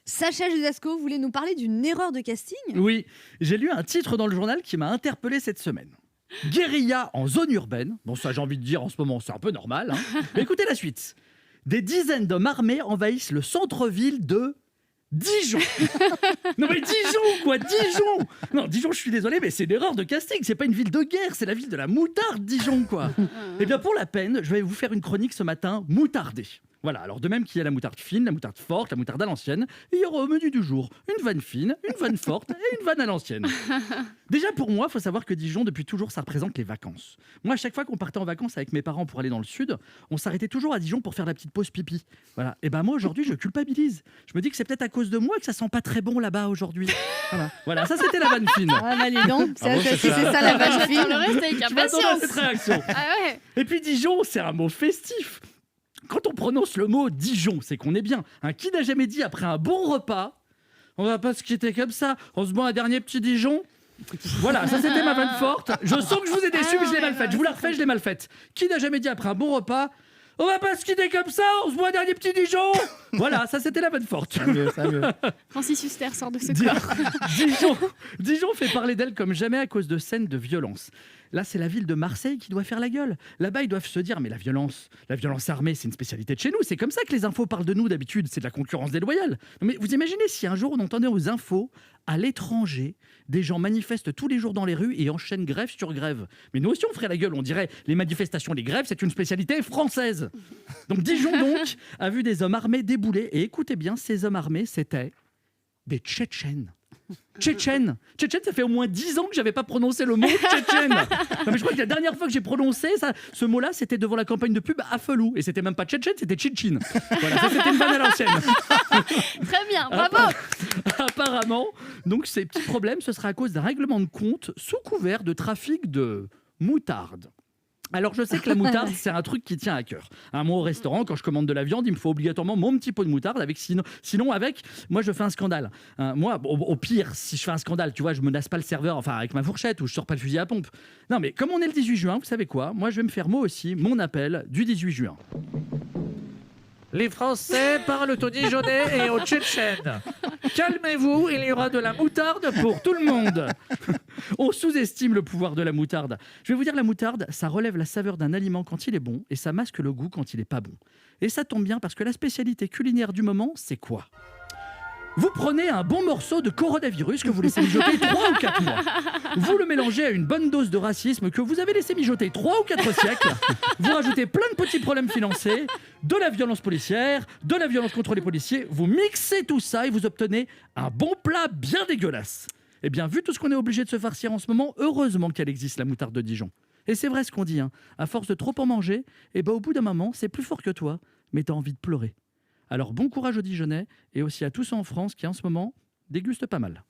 Sacha Judasco voulait nous parler d'une erreur de casting. Oui, j'ai lu un titre dans le journal qui m'a interpellé cette semaine. Guérilla en zone urbaine. Bon, ça, j'ai envie de dire en ce moment, c'est un peu normal. Mais écoutez la suite. Des dizaines d'hommes armés envahissent le centre-ville de Dijon. Non mais Dijon quoi, Dijon. Non, Dijon, je suis désolé, mais c'est une erreur de casting. C'est pas une ville de guerre, c'est la ville de la moutarde, Dijon quoi. Eh bien pour la peine, je vais vous faire une chronique ce matin moutardée. Voilà, alors de même qu'il y a la moutarde fine, la moutarde forte, la moutarde à l'ancienne, il y aura au menu du jour une vanne fine, une vanne forte et une vanne à l'ancienne. Déjà pour moi, il faut savoir que Dijon, depuis toujours, ça représente les vacances. Moi, à chaque fois qu'on partait en vacances avec mes parents pour aller dans le sud, on s'arrêtait toujours à Dijon pour faire la petite pause pipi. Voilà. Et ben moi, aujourd'hui, je culpabilise. Je me dis que c'est peut-être à cause de moi que ça sent pas très bon là-bas aujourd'hui. Voilà, ça c'était la vanne fine. Ah bah dis donc, bon, c'est c'est ça. ça la vanne J'attends fine. le reste avec Je m'attendais à cette impatience. réaction. Ah ouais. Et puis Dijon, c'est un mot festif. Quand on prononce le mot Dijon, c'est qu'on est bien. Qui n'a jamais dit après un bon repas, on va pas se quitter comme ça, on se boit un dernier petit Dijon. Voilà, ça c'était ma vanne forte. Je sens que je vous ai déçu, mais je l'ai mal faite. Je vous la refais, je l'ai mal faite. Qui n'a jamais dit après un bon repas, on va pas se quitter comme ça, on se boit un dernier petit Dijon. Voilà, ça c'était la vanne forte. Ça mieux. Francis Huster sort de ce Di- corps. Dijon fait parler d'elle comme jamais à cause de scènes de violence. Là, c'est la ville de Marseille qui doit faire la gueule. Là-bas, ils doivent se dire, mais la violence armée, c'est une spécialité de chez nous. C'est comme ça que les infos parlent de nous d'habitude. C'est de la concurrence déloyale. Non, mais vous imaginez si un jour on entendait aux infos, à l'étranger, des gens manifestent tous les jours dans les rues et enchaînent grève sur grève. Mais nous aussi, on ferait la gueule. On dirait, les manifestations, les grèves, c'est une spécialité française. Donc Dijon, donc, a vu des hommes armés débouler. Et écoutez bien, ces hommes armés, c'était des Tchétchènes. Tchétchène, ça fait au moins 10 ans que j'avais pas prononcé le mot tchétchène. Non, mais je crois que la dernière fois que j'ai prononcé ce mot-là, c'était devant la campagne de pub à Felou. Et c'était même pas tchétchène, c'était tchitchine. Voilà, ça c'était une vanne à l'ancienne. Très bien, bravo. Apparemment, donc ces petits problèmes, ce sera à cause d'un règlement de compte sous couvert de trafic de moutarde. Alors je sais que la moutarde c'est un truc qui tient à cœur. Moi au restaurant quand je commande de la viande il me faut obligatoirement mon petit pot de moutarde avec sinon avec moi je fais un scandale. Moi au pire si je fais un scandale tu vois je menace pas le serveur enfin avec ma fourchette ou je sors pas le fusil à pompe. Non mais comme on est le 18 juin vous savez quoi, moi je vais me faire moi aussi mon appel du 18 juin. Les Français parlent au Dijonnais et au Tchétchène. Calmez-vous, il y aura de la moutarde pour tout le monde. On sous-estime le pouvoir de la moutarde. Je vais vous dire, la moutarde, ça relève la saveur d'un aliment quand il est bon et ça masque le goût quand il est pas bon. Et ça tombe bien parce que la spécialité culinaire du moment, c'est quoi ? Vous prenez un bon morceau de coronavirus que vous laissez mijoter 3 ou 4 mois. Vous le mélangez à une bonne dose de racisme que vous avez laissé mijoter 3 ou 4 siècles. Vous rajoutez plein de petits problèmes financiers, de la violence policière, de la violence contre les policiers. Vous mixez tout ça et vous obtenez un bon plat bien dégueulasse. Eh bien, vu tout ce qu'on est obligé de se farcir en ce moment, heureusement qu'elle existe, la moutarde de Dijon. Et c'est vrai ce qu'on dit, à force de trop en manger, au bout d'un moment, c'est plus fort que toi, mais t'as envie de pleurer. Alors bon courage aux Dijonnais et aussi à tous en France qui en ce moment dégustent pas mal.